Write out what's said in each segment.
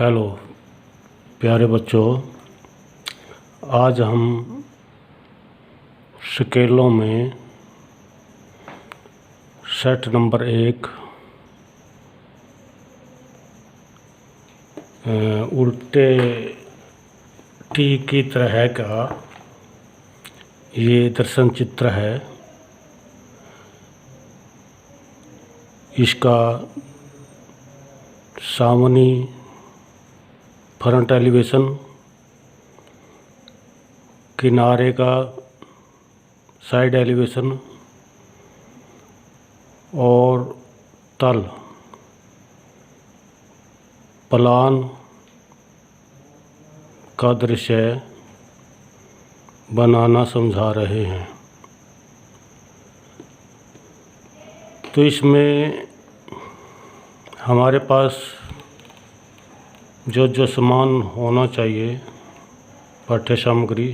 Hello प्यारे बच्चों, आज हम स्केलों में सेट नंबर 1 उल्टे टी की तरह का ये दर्शन चित्र है। इसका सामने फ्रंट एलिवेशन, किनारे का साइड एलिवेशन और तल प्लान का दृश्य बनाना समझा रहे हैं। तो इसमें हमारे पास जो सामान होना चाहिए, पाठ्य सामग्री,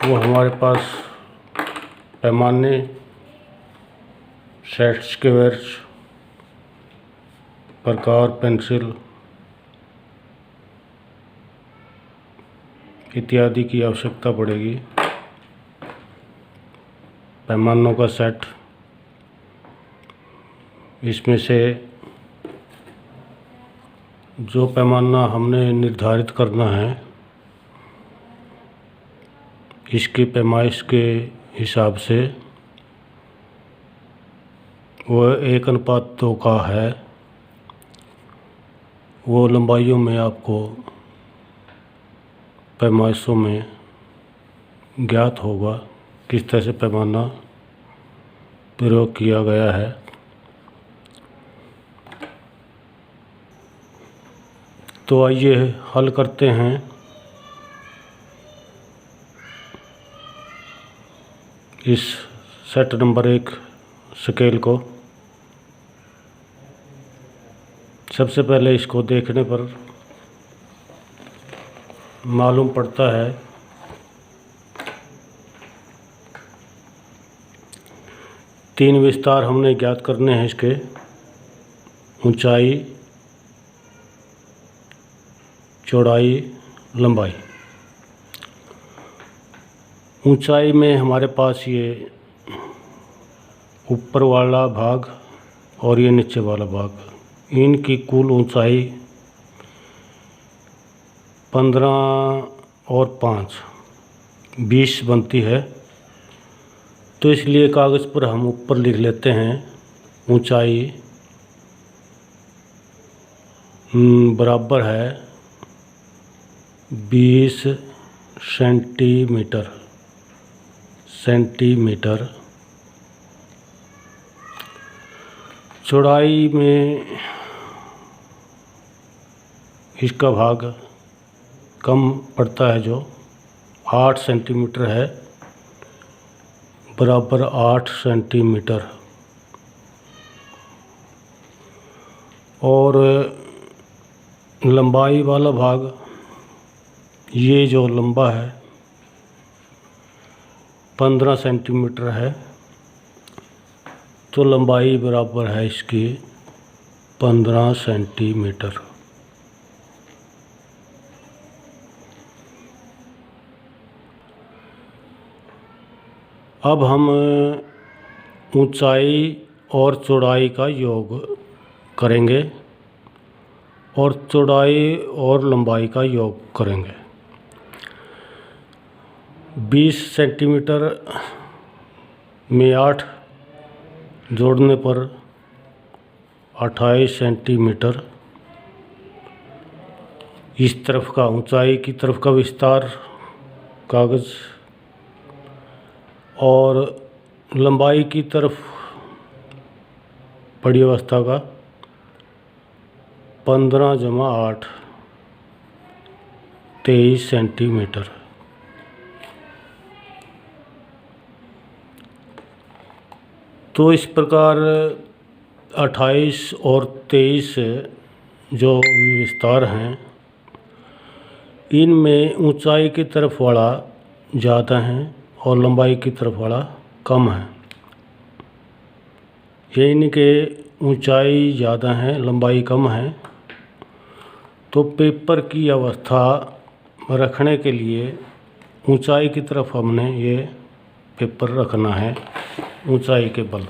वो हमारे पास पैमाने, सेट स्क्वायर्स, प्रकार, पेंसिल इत्यादि की आवश्यकता पड़ेगी। पैमानों का सेट, इसमें से जो पैमाना हमने निर्धारित करना है, इसकी पैमाइश के हिसाब से वो 1:2 का है। वो लंबाइयों में आपको पैमाइशों में ज्ञात होगा किस तरह से पैमाना प्रयोग किया गया है। तो आइए हल करते हैं। इस सेट नंबर 1 स्केल को सबसे पहले इसको देखने पर मालूम पड़ता है तीन विस्तार हमने ज्ञात करने हैं। इसके ऊंचाई, चौड़ाई, लंबाई। ऊंचाई में हमारे पास ये ऊपर वाला भाग और ये नीचे वाला भाग, इनकी कुल ऊंचाई 15 और 5 20 बनती है। तो इसलिए कागज़ पर हम ऊपर लिख लेते हैं ऊंचाई बराबर है 20 सेंटीमीटर। चौड़ाई में इसका भाग कम पड़ता है, जो 8 सेंटीमीटर है, बराबर 8 सेंटीमीटर। और लंबाई वाला भाग, ये जो लंबा है 15 सेंटीमीटर है, तो लंबाई बराबर है इसकी 15 सेंटीमीटर। अब हम ऊंचाई और चौड़ाई का योग करेंगे और चौड़ाई और लंबाई का योग करेंगे। 20 सेंटीमीटर में 8 जोड़ने पर 28 सेंटीमीटर। इस तरफ का ऊंचाई की तरफ का विस्तार कागज़, और लंबाई की तरफ पड़ी अवस्था का 15 + 8 23 सेंटीमीटर। तो इस प्रकार 28 और 23 जो विस्तार हैं, इनमें ऊंचाई की तरफ वाला ज़्यादा है और लंबाई की तरफ वाला कम है। ये इनके ऊंचाई ज़्यादा है, लंबाई कम है, तो पेपर की अवस्था रखने के लिए ऊंचाई की तरफ हमने ये पेपर रखना है, ऊंचाई के बल।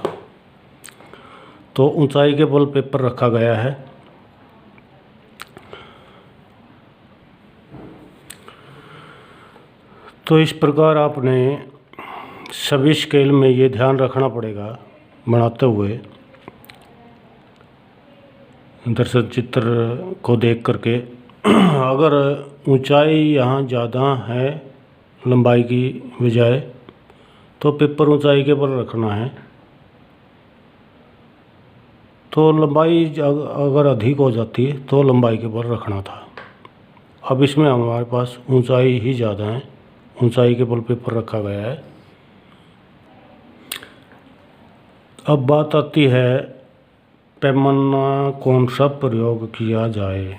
तो ऊंचाई के बल पेपर रखा गया है। तो इस प्रकार आपने सभी स्केल में ये ध्यान रखना पड़ेगा बनाते हुए, दर्शक चित्र को देख करके। अगर ऊंचाई यहाँ ज़्यादा है लंबाई की बजाय, तो पेपर ऊंचाई के बल रखना है। तो लंबाई अगर अधिक हो जाती है तो लंबाई के बल रखना था। अब इसमें हमारे पास ऊंचाई ही ज़्यादा है, ऊंचाई के बल पेपर रखा गया है। अब बात आती है पैमाना कौन सा प्रयोग किया जाए।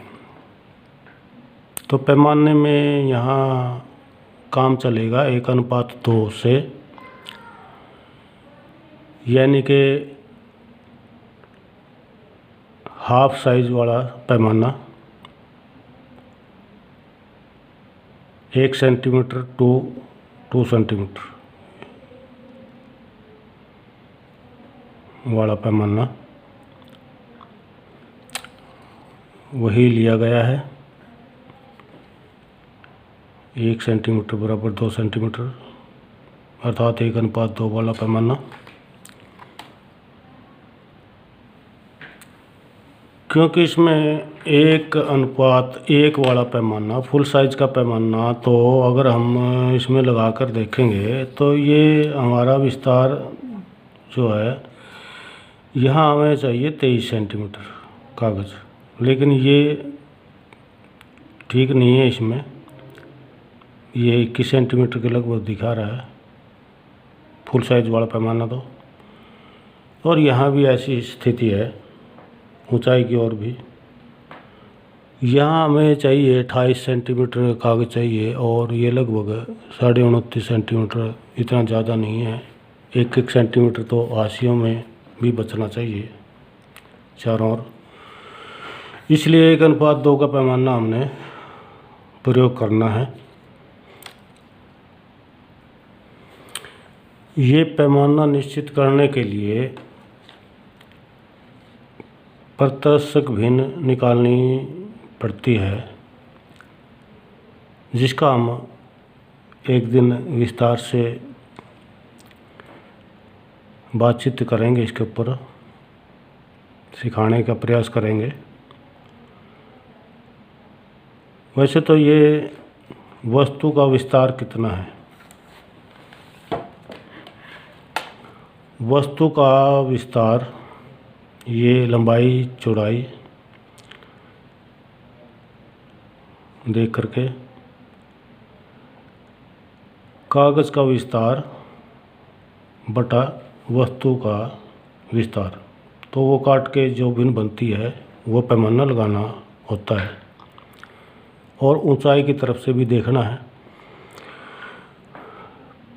तो पैमाने में यहाँ काम चलेगा 1:2 से, यानी कि हाफ साइज वाला पैमाना 1 सेंटीमीटर टू 2 सेंटीमीटर वाला पैमाना वही लिया गया है। 1 सेंटीमीटर बराबर 2 सेंटीमीटर, अर्थात 1:2 वाला पैमाना। क्योंकि इसमें 1:1 वाला पैमाना, फुल साइज का पैमाना, तो अगर हम इसमें लगा कर देखेंगे तो ये हमारा विस्तार जो है, यहाँ हमें चाहिए 23 सेंटीमीटर कागज़, लेकिन ये ठीक नहीं है। इसमें ये 21 सेंटीमीटर के लगभग दिखा रहा है फुल साइज वाला पैमाना तो। और यहाँ भी ऐसी स्थिति है ऊंचाई की ओर भी। यहाँ हमें चाहिए 28 सेंटीमीटर कागज़ चाहिए, और ये लगभग 29.5 सेंटीमीटर, इतना ज़्यादा नहीं है। 1 सेंटीमीटर तो हाशियों में भी बचना चाहिए चारों ओर। इसलिए 1:2 का पैमाना हमने प्रयोग करना है। ये पैमाना निश्चित करने के लिए प्रदर्शक भिन्न निकालनी पड़ती है, जिसका हम एक दिन विस्तार से बातचीत करेंगे, इसके ऊपर सिखाने का प्रयास करेंगे। वैसे तो ये वस्तु का विस्तार कितना है, वस्तु का विस्तार, ये लंबाई चौड़ाई देख करके, कागज़ का विस्तार बटा वस्तु का विस्तार, तो वो काट के जो भिन्न बनती है वो पैमाना लगाना होता है। और ऊंचाई की तरफ से भी देखना है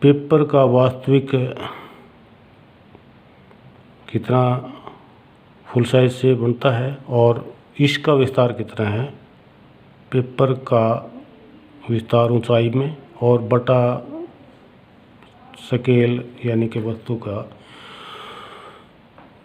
पेपर का वास्तविक कितना फुल साइज से बनता है और इसका विस्तार कितना है, पेपर का विस्तार ऊंचाई में, और बटा स्केल यानी कि वस्तु का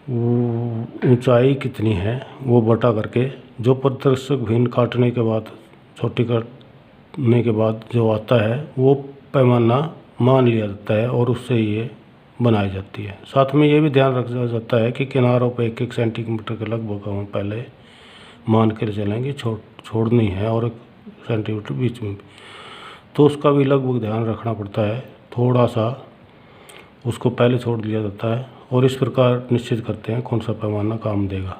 ऊंचाई कितनी है वो बटा करके, जो प्रदर्शक भिन्न काटने के बाद, छोटी काटने के बाद जो आता है वो पैमाना मान लिया जाता है और उससे ये बनाई जाती है। साथ में ये भी ध्यान रखा जाता है कि किनारों पर 1 सेंटीमीटर के लगभग हम पहले मान कर चलेंगे, छोड़नी है, और 1 सेंटीमीटर बीच में, तो उसका भी लगभग ध्यान रखना पड़ता है। थोड़ा सा उसको पहले छोड़ दिया जाता है, और इस प्रकार निश्चित करते हैं कौन सा पैमाना काम देगा।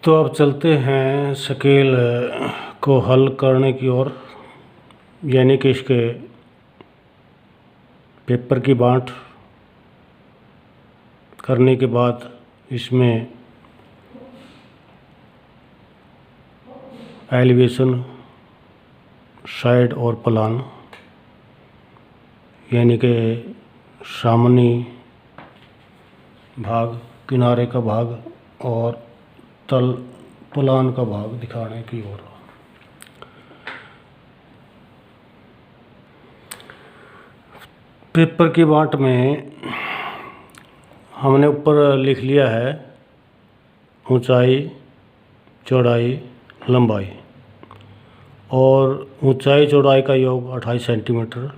तो अब चलते हैं स्केल को हल करने की ओर, यानी कि इसके पेपर की बाँट करने के बाद इसमें एलिवेशन, साइड और प्लान, यानी कि सामनी भाग, किनारे का भाग और तल प्लान का भाग दिखाने की ओर। पेपर की बांट में हमने ऊपर लिख लिया है ऊंचाई, चौड़ाई, लंबाई, और ऊंचाई चौड़ाई का योग 28 सेंटीमीटर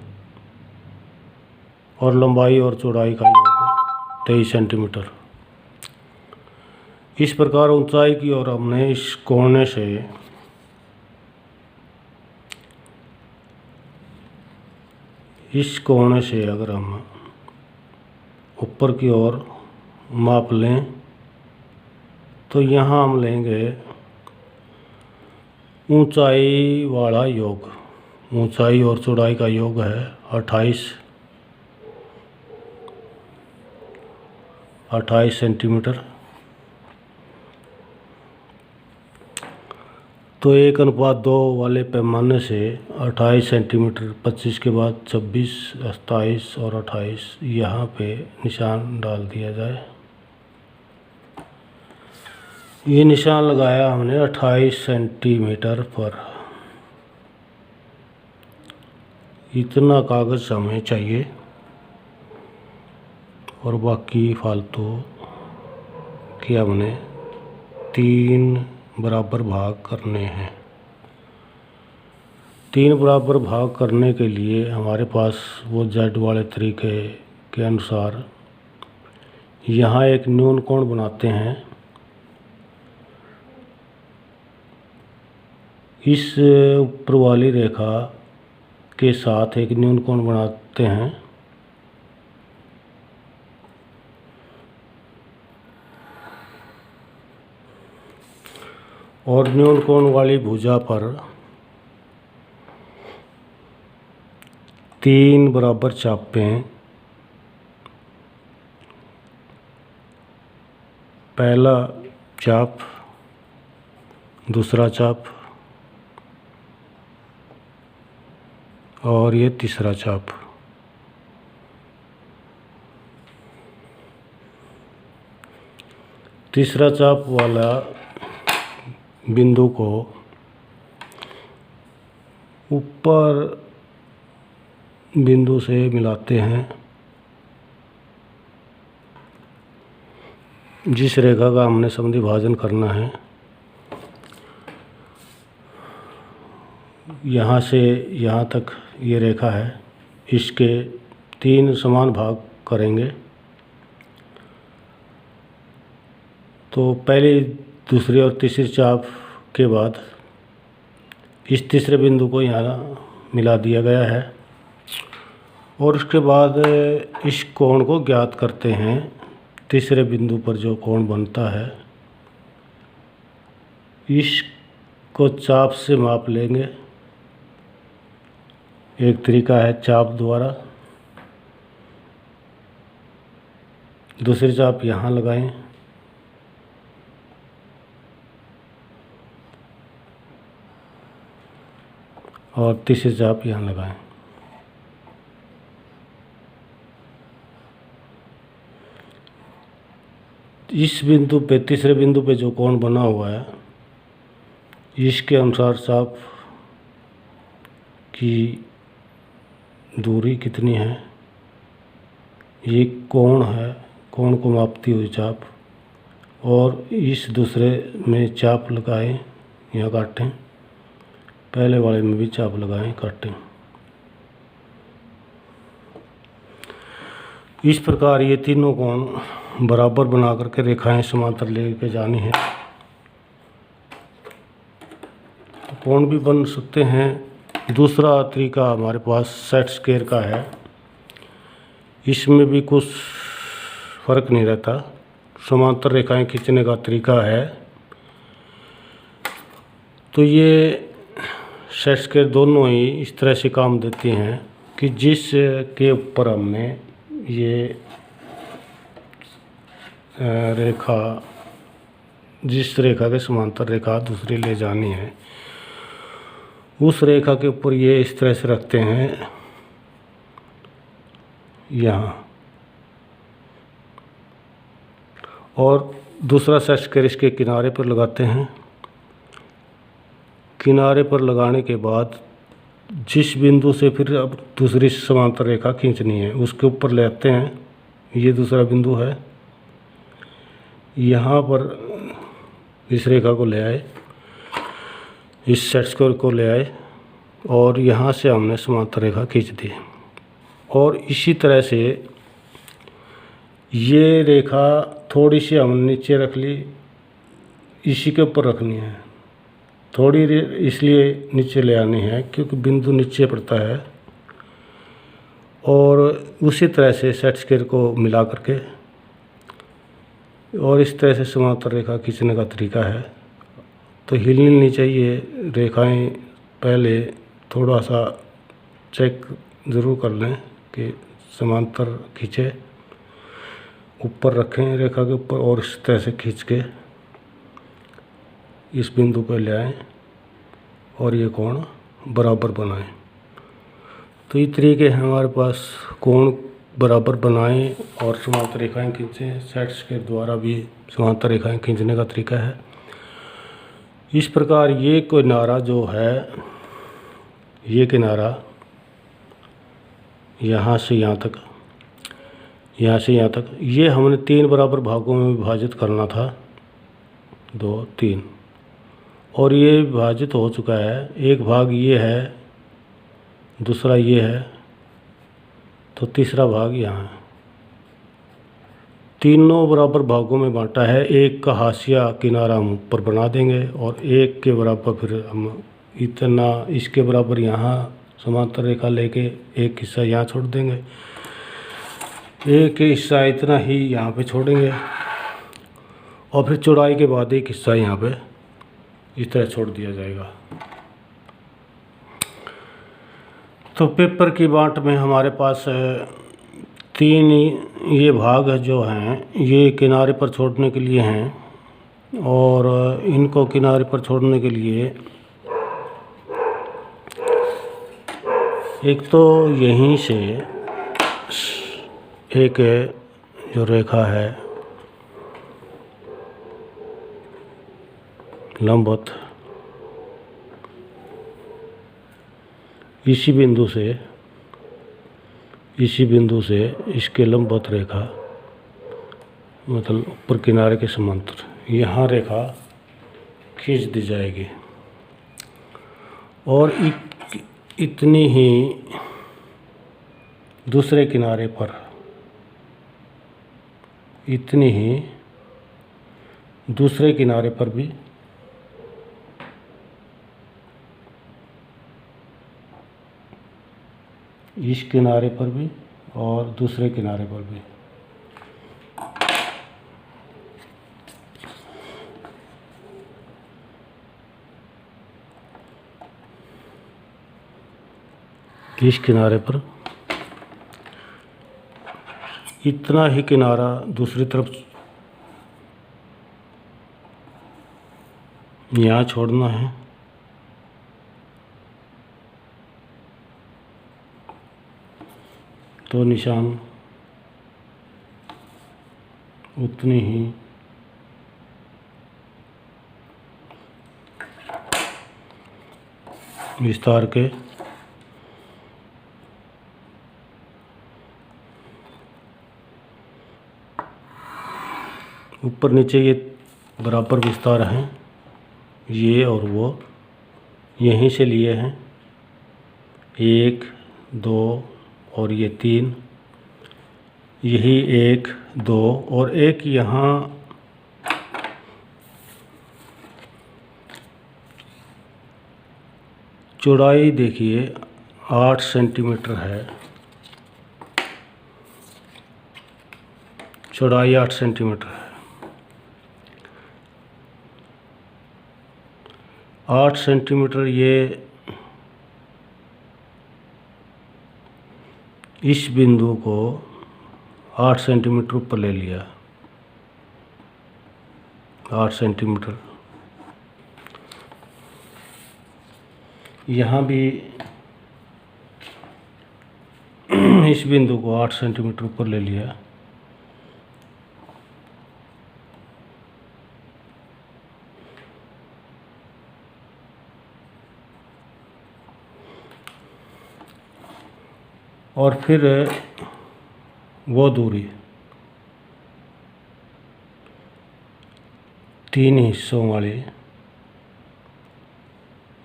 और लंबाई और चौड़ाई का योग 23 सेंटीमीटर। इस प्रकार ऊंचाई की ओर हमने इस कोने से अगर हम ऊपर की ओर माप लें तो यहाँ हम लेंगे ऊंचाई वाला योग। ऊंचाई और चौड़ाई का योग है 28 सेंटीमीटर। तो 1:2 वाले पैमाने से 28 सेंटीमीटर, 25 के बाद 26, 27 और 28 यहाँ पे निशान डाल दिया जाए। ये निशान लगाया हमने 28 सेंटीमीटर पर। इतना कागज़ हमें चाहिए और बाकी फालतू कि हमने 3 बराबर भाग करने हैं। 3 बराबर भाग करने के लिए हमारे पास वो जेड वाले तरीके के अनुसार यहाँ एक न्यून कोण बनाते हैं। इस ऊपर वाली रेखा के साथ एक न्यून कोण बनाते हैं और न्यून कोण वाली भुजा पर 3 बराबर चापें, पहला चाप, दूसरा चाप और ये तीसरा चाप। तीसरा चाप वाला बिंदु को ऊपर बिंदु से मिलाते हैं। जिस रेखा का हमने समद्वि भाजन करना है, यहाँ से यहाँ तक ये रेखा है, इसके 3 समान भाग करेंगे। तो पहली, दूसरी और तीसरी चाप के बाद इस तीसरे बिंदु को यहाँ मिला दिया गया है और उसके बाद इस कोण को ज्ञात करते हैं। तीसरे बिंदु पर जो कोण बनता है इसको चाप से माप लेंगे। एक तरीका है चाप द्वारा। दूसरी चाप यहाँ लगाएं और तीसरी चाप यहाँ लगाएं। इस बिंदु पे, तीसरे बिंदु पे जो कोण बना हुआ है, इसके अनुसार चाप की दूरी कितनी है, ये कोण है, कोण को मापती हुई चाप, और इस दूसरे में चाप लगाएं, यहाँ काटें, पहले वाले में भी चाप लगाएं, काटें। इस प्रकार ये तीनों कोण बराबर बना करके रेखाएं समांतर लेके जानी है। तो कोण भी बन सकते हैं। दूसरा तरीका हमारे पास सेट स्क्वायर का है। इसमें भी कुछ फर्क नहीं रहता, समांतर रेखाएं खींचने का तरीका है। तो ये सेट स्क्वायर दोनों ही इस तरह से काम देती हैं कि जिस के ऊपर हमने ये रेखा, जिस रेखा के समांतर रेखा दूसरी ले जानी है, उस रेखा के ऊपर ये इस तरह से रखते हैं यहाँ। और दूसरा सेट स्क्वेयर इसके किनारे पर लगाते हैं। किनारे पर लगाने के बाद जिस बिंदु से फिर अब दूसरी समांतर रेखा खींचनी है उसके ऊपर ले आते हैं। ये दूसरा बिंदु है, यहाँ पर इस रेखा को ले आए, इस सेट स्क्वायर को ले आए और यहाँ से हमने समांतर रेखा खींच दी। और इसी तरह से ये रेखा थोड़ी सी हमने नीचे रख ली, इसी के ऊपर रखनी है। थोड़ी इसलिए नीचे ले आनी है क्योंकि बिंदु नीचे पड़ता है। और उसी तरह से सेट स्क्वायर को मिला करके और इस तरह से समांतर रेखा खींचने का तरीका है। तो हिलनी नहीं चाहिए रेखाएं, पहले थोड़ा सा चेक ज़रूर कर लें कि समांतर खींचे, ऊपर रखें रेखा के ऊपर और इस तरह से खींच के इस बिंदु पर ले आएँ और ये कोण बराबर बनाएं। तो ये तरीके हैं हमारे पास कोण बराबर बनाएं और समांतर रेखाएं खींचें। सेट्स के द्वारा भी समांतर रेखाएं खींचने का तरीका है। इस प्रकार ये किनारा जो है, ये किनारा यहाँ से यहाँ तक, यहाँ से यहाँ तक, ये हमने 3 बराबर भागों में विभाजित करना था, 2 3, और ये विभाजित हो चुका है। एक भाग ये है, दूसरा ये है, तो तीसरा भाग यहाँ है। तीनों बराबर भागों में बांटा है। एक का हाशिया किनारा हम ऊपर बना देंगे और एक के बराबर फिर हम इतना इसके बराबर यहाँ समांतर रेखा लेके एक हिस्सा यहाँ छोड़ देंगे, एक हिस्सा इतना ही यहाँ पे छोड़ेंगे और फिर चौड़ाई के बाद एक हिस्सा यहाँ पे इस तरह छोड़ दिया जाएगा। तो पेपर की बांट में हमारे पास 3 ये भाग जो हैं ये किनारे पर छोड़ने के लिए हैं और इनको किनारे पर छोड़ने के लिए एक तो यहीं से एक जो रेखा है लंबवत, इसी बिंदु से इसके लंबवत रेखा, मतलब ऊपर किनारे के समांतर यहाँ रेखा खींच दी जाएगी और इतनी ही दूसरे किनारे पर, इतनी ही दूसरे किनारे पर भी इस किनारे पर भी और दूसरे किनारे पर भी। इस किनारे पर इतना ही किनारा दूसरी तरफ यहाँ छोड़ना है। तो निशान उतनी ही विस्तार के ऊपर नीचे ये बराबर विस्तार हैं, ये और वो यहीं से लिए हैं, 1 2 और ये 3, यही 1 2 और एक यहाँ चौड़ाई देखिए 8 सेंटीमीटर है, चौड़ाई 8 सेंटीमीटर है। 8 सेंटीमीटर ये इस बिंदु को 8 सेंटीमीटर ऊपर ले लिया, 8 सेंटीमीटर। यहाँ भी इस बिंदु को 8 सेंटीमीटर ऊपर ले लिया और फिर वो दूरी 3 हिस्सों वाली,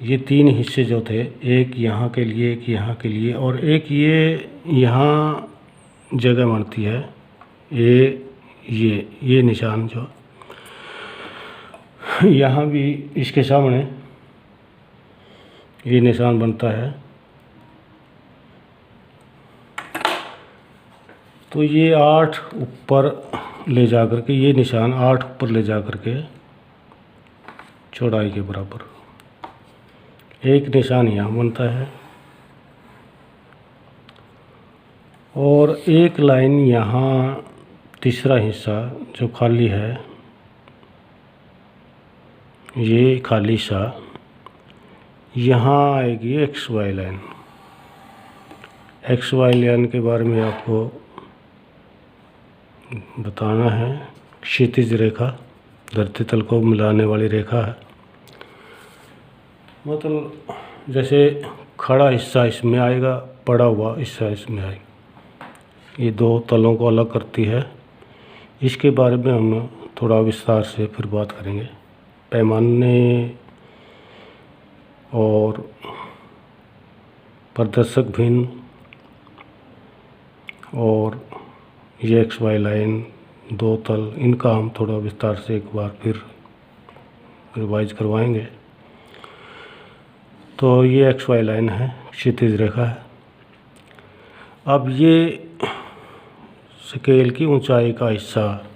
ये 3 हिस्से जो थे, एक यहाँ के लिए, एक यहाँ के लिए और एक ये यहाँ जगह बनती है, ये निशान जो यहाँ भी इसके सामने ये निशान बनता है। तो ये 8 ऊपर ले जा कर के, ये निशान 8 ऊपर ले जा कर के चौड़ाई के बराबर एक निशान यहाँ बनता है और एक लाइन यहाँ, तीसरा हिस्सा जो खाली है, ये खाली सा यहाँ आएगी X Y line. X Y line के बारे में आपको बताना है। क्षैतिज रेखा धरती तल को मिलाने वाली रेखा है, मतलब जैसे खड़ा हिस्सा इसमें आएगा, पड़ा हुआ हिस्सा इसमें आएगा, ये 2 तलों को अलग करती है। इसके बारे में हम थोड़ा विस्तार से फिर बात करेंगे। पैमाने और प्रदर्शक भिन्न और ये एक्स वाई लाइन, 2 तल, इनका हम थोड़ा विस्तार से एक बार फिर रिवाइज करवाएंगे। तो ये एक्स वाई लाइन है, क्षैतिज रेखा है। अब ये स्केल की ऊंचाई का हिस्सा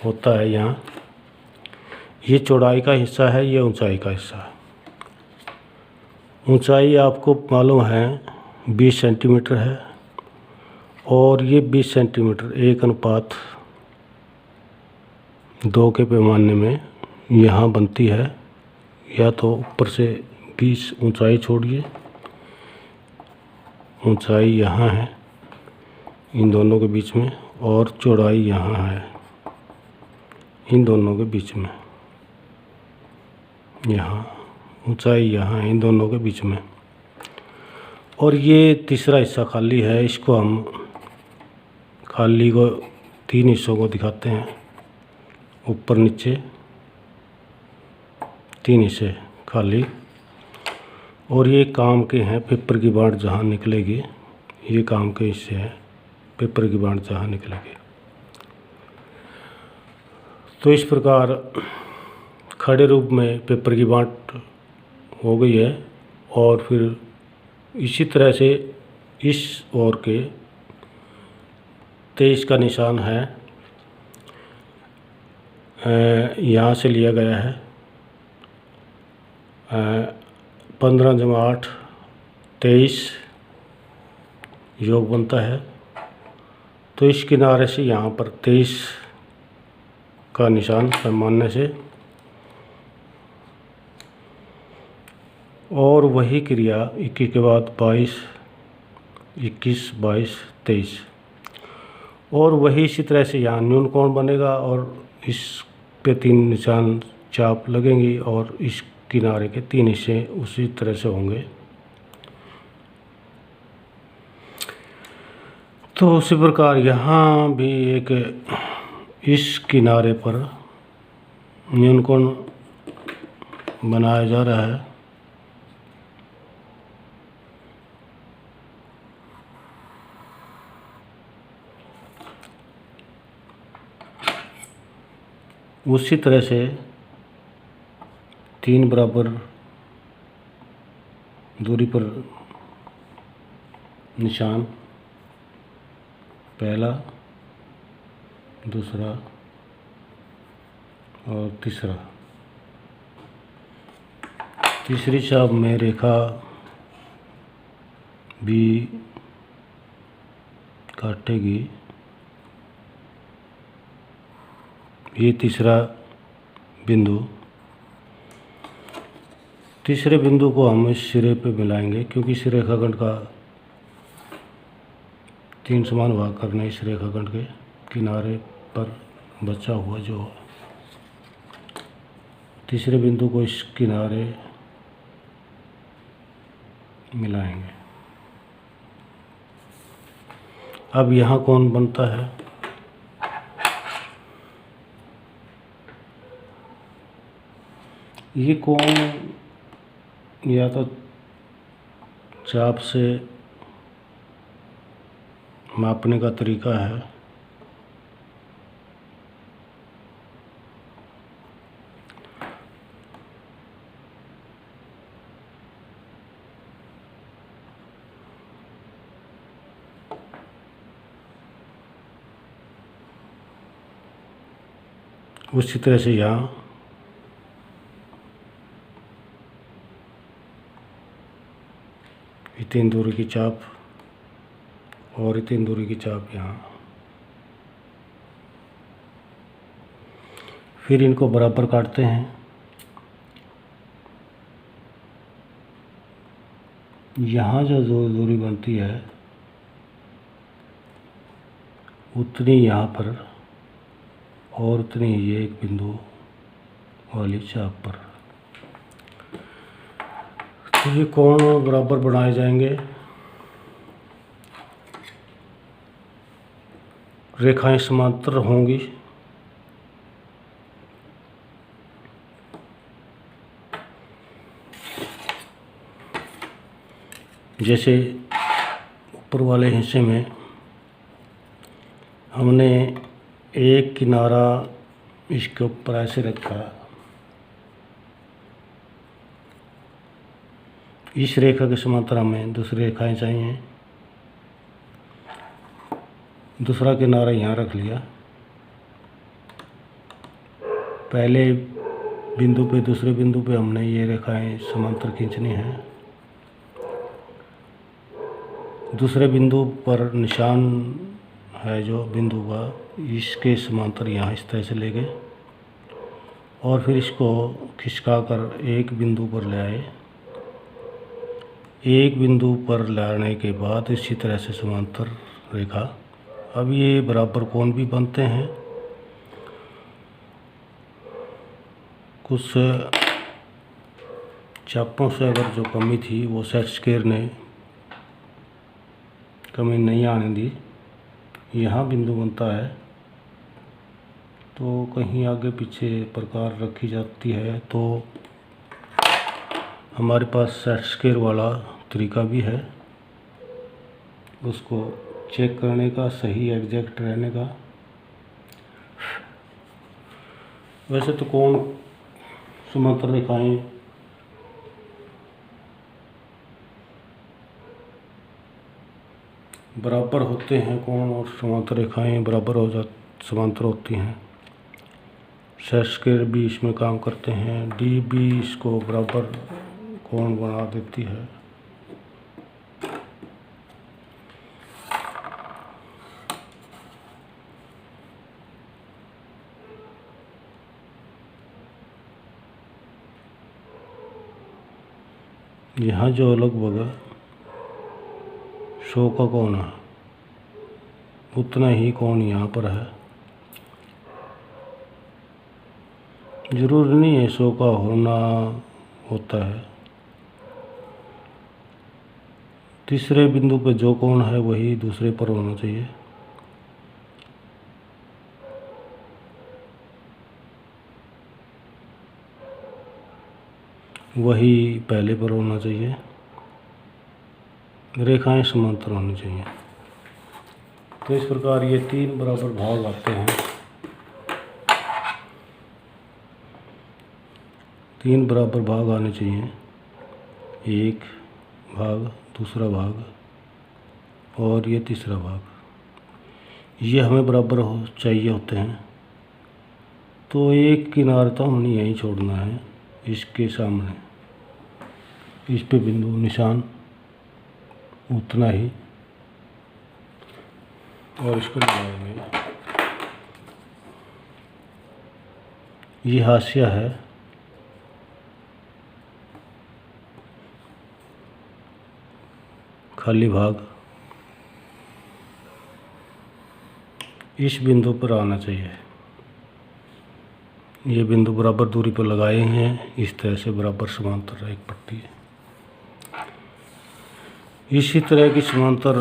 होता है यहाँ, ये चौड़ाई का हिस्सा है, ये ऊंचाई का हिस्सा है। ऊंचाई आपको मालूम है 20 सेंटीमीटर है और ये 20 सेंटीमीटर 1:2 के पैमाने में यहाँ बनती है। या तो ऊपर से 20 ऊंचाई छोड़िए, ऊंचाई यहाँ है इन दोनों के बीच में और चौड़ाई यहाँ है इन दोनों के बीच में, यहाँ ऊंचाई यहाँ इन दोनों के बीच में। और ये तीसरा हिस्सा खाली है, इसको हम खाली को 3 हिस्सों को दिखाते हैं, ऊपर नीचे 3 हिस्से खाली। और ये काम के हैं, पेपर की बाँट जहाँ निकलेगी, ये काम के हिस्से हैं, पेपर की बाँट जहाँ निकलेगी। तो इस प्रकार खड़े रूप में पेपर की बाँट हो गई है। और फिर इसी तरह से इस ओर के 23 का निशान है, यहाँ से लिया गया है 15 × 8 23 योग बनता है। तो इस किनारे से यहाँ पर 23 का निशान पैमाने से, और वही क्रिया 21 के बाद 22, 21, 22, 23 और वही इसी तरह से यहाँ न्यून कोण बनेगा और इस पे 3 निशान चाप लगेंगी और इस किनारे के 3 हिस्से उसी तरह से होंगे। तो उसी प्रकार यहाँ भी एक इस किनारे पर न्यून कोण बनाया जा रहा है। उसी तरह से 3 बराबर दूरी पर निशान, पहला, दूसरा और तीसरा। तीसरी चाप में रेखा भी काटेगी। ये तीसरा बिंदु, तीसरे बिंदु को हम इस सिरे पे मिलाएंगे, क्योंकि इस रेखाखंड का 3 समान भाग करने इस रेखाखंड के किनारे पर बचा हुआ जो तीसरे बिंदु को इस किनारे मिलाएंगे। अब यहाँ कोण बनता है, ये कोण या तो चाप से मापने का तरीका है, उसी तरह से यहाँ इतनी दूरी की चाप और इतनी दूरी की चाप यहाँ, फिर इनको बराबर काटते हैं। यहाँ जो दूरी बनती है उतनी यहाँ पर और उतनी ये एक बिंदु वाली चाप पर, तो ये कोण बराबर बनाए जाएंगे। रेखाएं समांतर होंगी, जैसे ऊपर वाले हिस्से में हमने एक किनारा इसके ऊपर ऐसे रखा, इस रेखा के समांतर हमें दूसरी रेखाएं चाहिए। दूसरा किनारा यहाँ रख लिया, पहले बिंदु पे दूसरे बिंदु पे हमने ये रेखाएं समांतर खींचनी है। दूसरे बिंदु पर निशान है जो बिंदु का, इसके समांतर यहाँ इस तरह से ले गए और फिर इसको खिसका कर एक बिंदु पर ले आए। एक बिंदु पर लाने के बाद इसी तरह से समांतर रेखा, अब ये बराबर कोण भी बनते हैं। कुछ चापों से अगर जो कमी थी वो सेट स्क्वायर ने कमी नहीं आने दी। यहाँ बिंदु बनता है तो कहीं आगे पीछे प्रकार रखी जाती है, तो हमारे पास सेट स्क्वायर वाला तरीका भी है उसको चेक करने का, सही एग्जैक्ट रहने का। वैसे तो कोण समांतर रेखाएं बराबर होते हैं, कोण और समांतर रेखाएं बराबर समांतर होती हैं। सेट स्क्वायर भी इसमें काम करते हैं, डी भी इसको बराबर कोण बना देती है। यहाँ जो लगभग 100 का कोण है उतना ही कोण यहाँ पर है। जरूरी नहीं है 100 का होना होता है। तीसरे बिंदु पर जो कोण है वही दूसरे पर होना चाहिए। वही पहले पर होना चाहिए। रेखाएं समांतर होनी चाहिए। तो इस प्रकार ये 3 बराबर भाग आते हैं। 3 बराबर भाग आने चाहिए, एक भाग, दूसरा भाग और ये तीसरा भाग, ये हमें बराबर चाहिए होते हैं। तो एक किनारा तो हमने यहीं छोड़ना है, इसके सामने इस पे बिंदु निशान उतना ही, और इसको लगाएंगे। ये हाशिया है, खाली भाग इस बिंदु पर आना चाहिए। ये बिंदु बराबर दूरी पर लगाए हैं, इस तरह से बराबर समांतर एक पट्टी है। इसी तरह की समांतर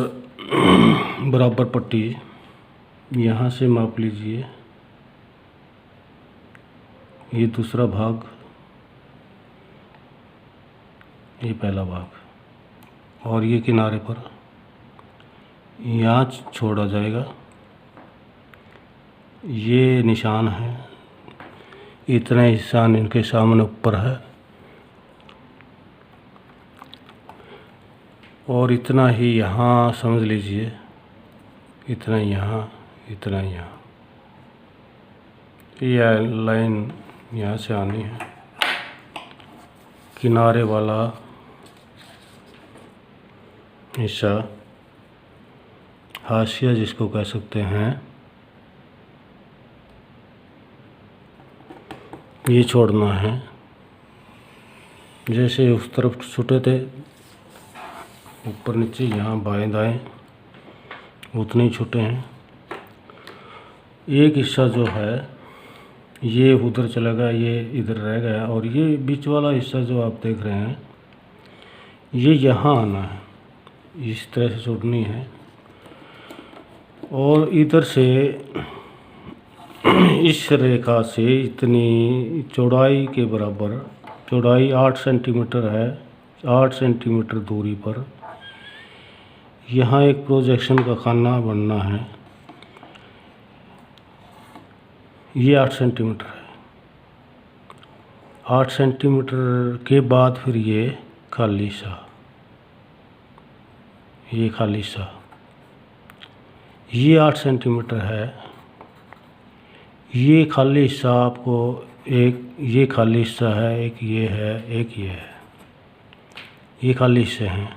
बराबर पट्टी यहाँ से माप लीजिए। ये दूसरा भाग, ये पहला भाग, और ये किनारे पर यहाँ छोड़ा जाएगा। ये निशान है, इतना हिस्सा इनके सामने ऊपर है और इतना ही यहाँ समझ लीजिए, इतना यहाँ, इतना यहाँ। यह लाइन यहाँ से आनी है। किनारे वाला हिस्सा, हाशिया जिसको कह सकते हैं, ये छोड़ना है। जैसे उस तरफ छूटे थे ऊपर नीचे, यहाँ बाएं दाएं उतने ही छूटे हैं। एक हिस्सा जो है ये उधर चला गया, ये इधर रह गया, और ये बीच वाला हिस्सा जो आप देख रहे हैं ये यहाँ आना है, इस तरह से छोड़नी है। और इधर से इस रेखा से इतनी चौड़ाई के बराबर, चौड़ाई 8 सेंटीमीटर है, 8 सेंटीमीटर दूरी पर यहाँ एक प्रोजेक्शन का खाना बनना है। ये 8 सेंटीमीटर है। 8 सेंटीमीटर के बाद फिर ये खाली सा, ये खाली सा, ये 8 सेंटीमीटर है। ये खाली हिस्सा आपको, एक ये खाली हिस्सा है, एक ये है, एक ये है, ये खाली हिस्से हैं।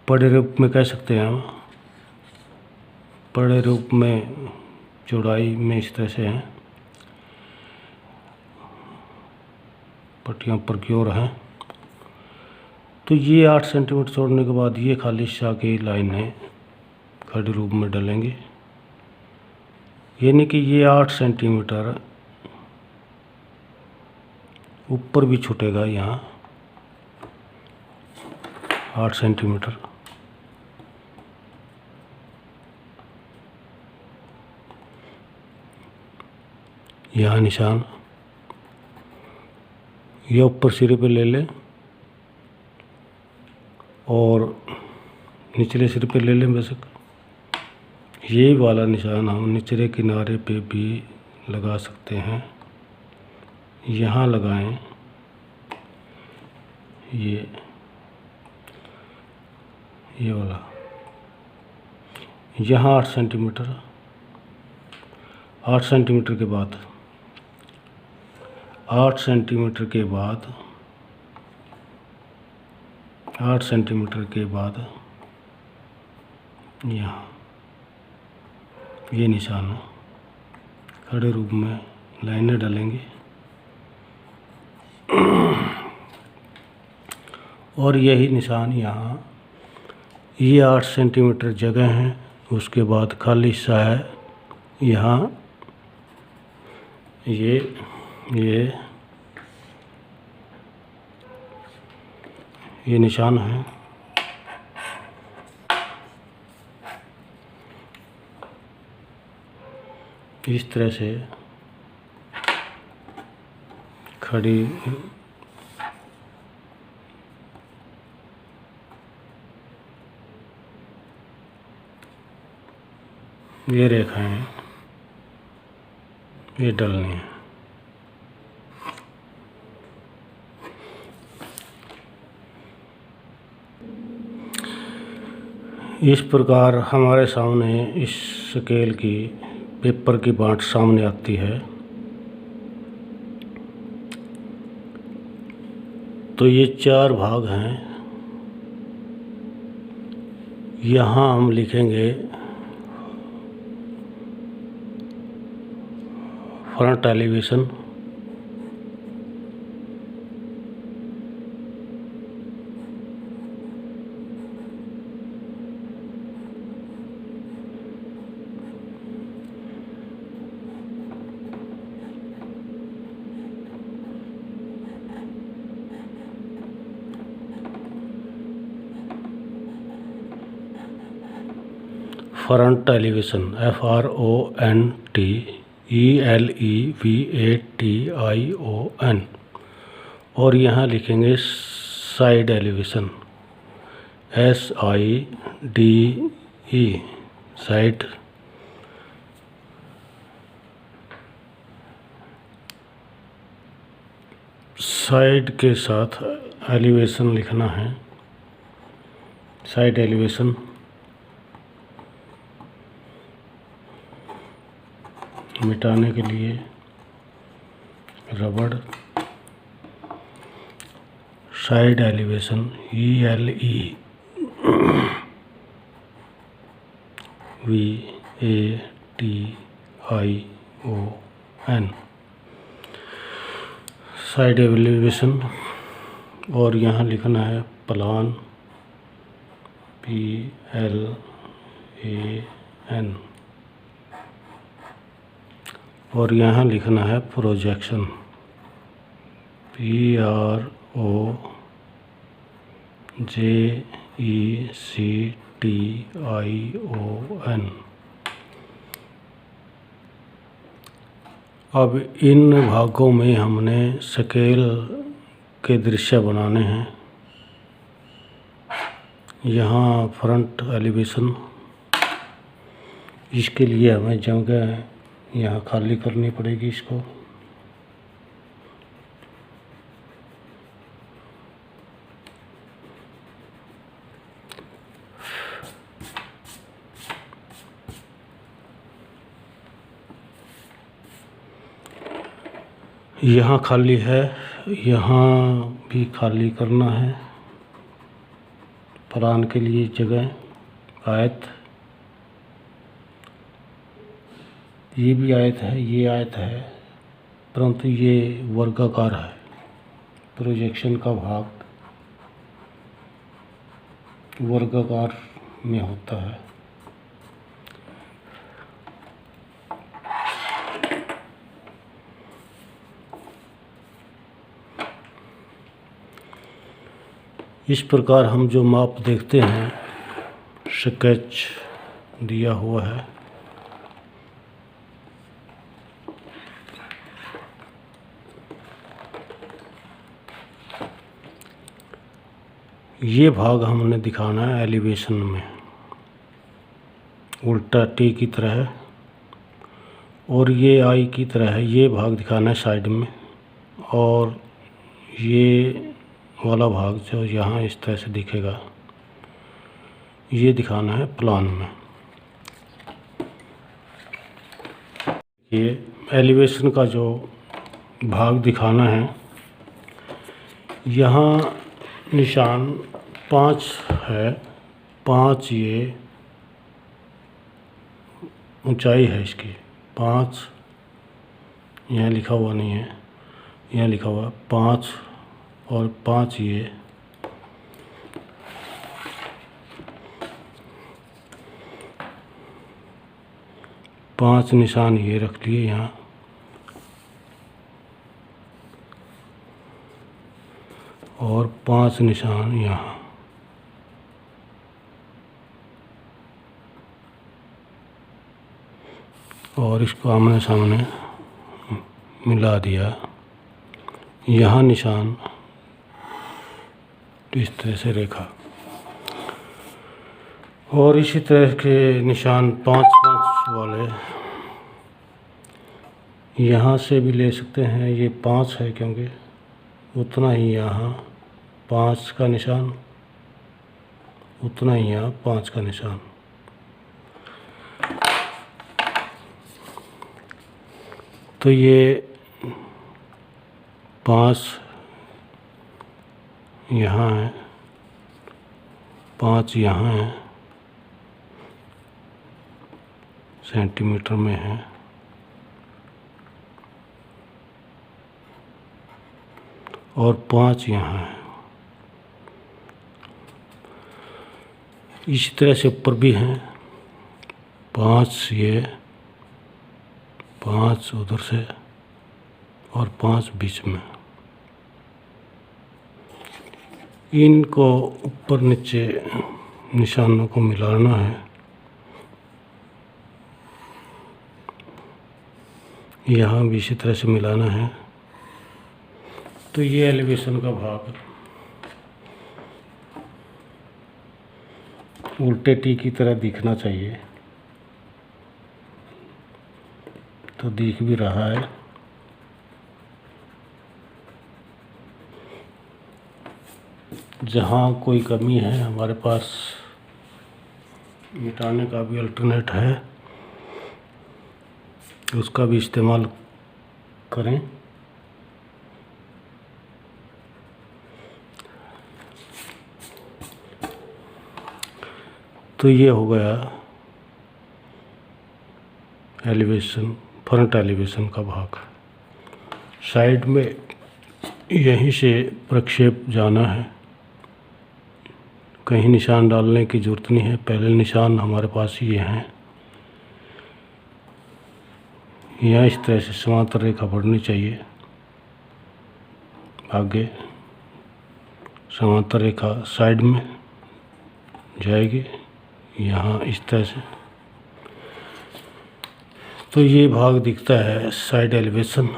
बड़े रूप में कह सकते हैं हम, बड़े रूप में चौड़ाई में इस तरह से हैं, पट्टियाँ पर की ओर हैं। तो ये 8 सेंटीमीटर छोड़ने के बाद ये खाली हिस्सा की लाइनें खड़े रूप में डलेंगे, यानी कि ये 8 सेंटीमीटर ऊपर भी छूटेगा। यहाँ 8 सेंटीमीटर, यहाँ निशान, ये ऊपर सिरे पे ले लें और निचले सिरे पे ले लें बेशक। ये वाला निशान हम निचले किनारे पे भी लगा सकते हैं। यहाँ लगाएं, ये वाला, यहाँ 8 सेंटीमीटर, 8 सेंटीमीटर के बाद, 8 सेंटीमीटर के बाद, 8 सेंटीमीटर के बाद यहाँ ये निशान खड़े रूप में लाइनें डालेंगे। और यही निशान यहाँ, ये 8 सेंटीमीटर जगह है, उसके बाद खाली हिस्सा है यहाँ, ये निशान है। इस तरह से खड़ी ये रेखाएं, ये डलनी है। इस प्रकार हमारे सामने इस स्केल की, पेपर की बाँट सामने आती है। तो ये 4 भाग हैं। यहाँ हम लिखेंगे front elevation, front elevation FRONT ELEVATION। और यहाँ लिखेंगे side elevation SIDE side. Side के साथ एलिवेशन लिखना है, साइड एलिवेशन। मिटाने के लिए रबड़, side elevation ELEVATION side elevation. और यहाँ लिखना है प्लान PLAN। और यहाँ लिखना है प्रोजेक्शन PROJECTION। अब इन भागों में हमने स्केल के दृश्य बनाने हैं। यहाँ फ्रंट एलिवेशन, इसके लिए हमें जगह यहाँ खाली करनी पड़ेगी इसको। यहाँ खाली है, यहाँ भी खाली करना है। प्लान के लिए जगह, आयत, ये भी आयत है, ये आयत है, परंतु ये वर्गाकार है। प्रोजेक्शन का भाग वर्गाकार में होता है। इस प्रकार हम जो माप देखते हैं, स्केच दिया हुआ है। ये भाग हमने दिखाना है एलिवेशन में, उल्टा टी की तरह है, और ये आई की तरह है। ये भाग दिखाना है साइड में, और ये वाला भाग जो यहाँ इस तरह से दिखेगा, ये दिखाना है प्लान में। ये एलिवेशन का जो भाग दिखाना है, यहाँ निशान 5 है। 5 ये ऊंचाई है इसकी, 5 यहाँ लिखा हुआ नहीं है, यहाँ लिखा हुआ 5, और 5 ये 5 निशान ये रख लिए यहाँ, और 5 निशान यहाँ। और इसको आमने सामने मिला दिया। यहाँ निशान इस तरह से रेखा, और इसी तरह के निशान 5-5 वाले यहाँ से भी ले सकते हैं। ये 5 है क्योंकि उतना ही यहाँ 5 का निशान, उतना ही यहाँ 5 का निशान। तो ये 5 यहाँ है, 5 यहाँ है, सेंटीमीटर में है, और 5 यहाँ है। इसी तरह से ऊपर भी हैं, 5 ये, 5 उधर से, और 5 बीच में। इनको ऊपर नीचे निशानों को मिलाना है। यहाँ भी इसी तरह से मिलाना है। तो ये एलिवेशन का भाग उल्टे टी की तरह दिखना चाहिए, तो दिख भी रहा है। जहाँ कोई कमी है हमारे पास मिटाने का भी अल्टरनेट है, उसका भी इस्तेमाल करें। तो ये हो गया एलिवेशन, फ्रंट एलिवेशन का भाग। साइड में यहीं से प्रक्षेप जाना है, कहीं निशान डालने की ज़रूरत नहीं है, पहले निशान हमारे पास ये हैं। यहाँ इस तरह से समांतर रेखा बढ़नी चाहिए, आगे समांतर रेखा साइड में जाएगी, यहाँ इस तरह से। तो ये भाग दिखता है साइड एलिवेशन,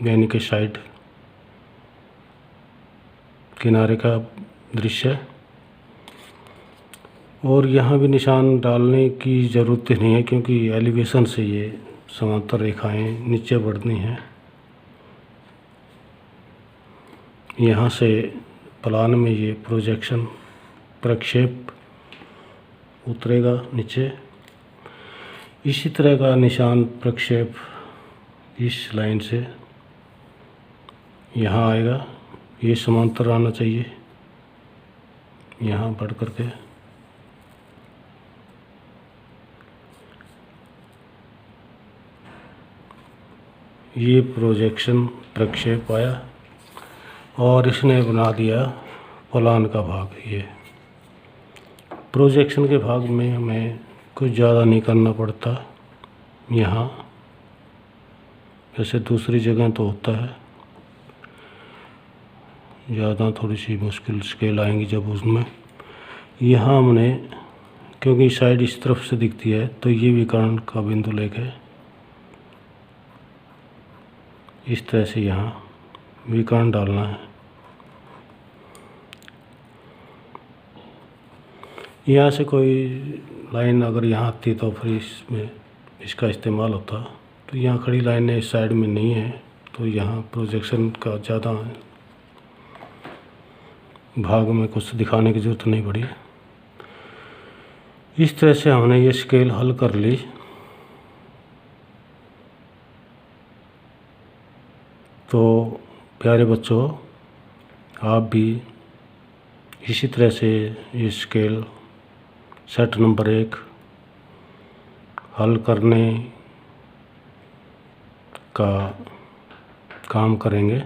यानी कि साइड किनारे का दृश्य। और यहाँ भी निशान डालने की ज़रूरत नहीं है, क्योंकि एलिवेशन से ये समांतर रेखाएं नीचे बढ़नी हैं। यहाँ से प्लान में ये प्रोजेक्शन प्रक्षेप उतरेगा नीचे। इसी तरह का निशान प्रक्षेप इस लाइन से यहाँ आएगा, ये समांतर आना चाहिए, यहाँ बढ़ करके ये प्रोजेक्शन प्रक्षेप आया और इसने बना दिया प्लान का भाग। ये प्रोजेक्शन के भाग में हमें कुछ ज़्यादा नहीं करना पड़ता। यहाँ जैसे दूसरी जगह तो होता है, ज़्यादा थोड़ी सी मुश्किल स्केल आएंगी जब उसमें। यहाँ हमने, क्योंकि साइड इस तरफ से दिखती है, तो ये विकर्ण का बिंदु लेके इस तरह से यहाँ विकर्ण डालना है। यहाँ से कोई लाइन अगर यहाँ आती तो फिर इसमें इसका इस्तेमाल होता। तो यहाँ खड़ी लाइनें इस साइड में नहीं है, तो यहाँ प्रोजेक्शन का ज़्यादा भाग में कुछ दिखाने की ज़रूरत नहीं पड़ी। इस तरह से हमने ये स्केल हल कर ली। तो प्यारे बच्चों, आप भी इसी तरह से ये स्केल सेट नंबर 1 हल करने का काम करेंगे।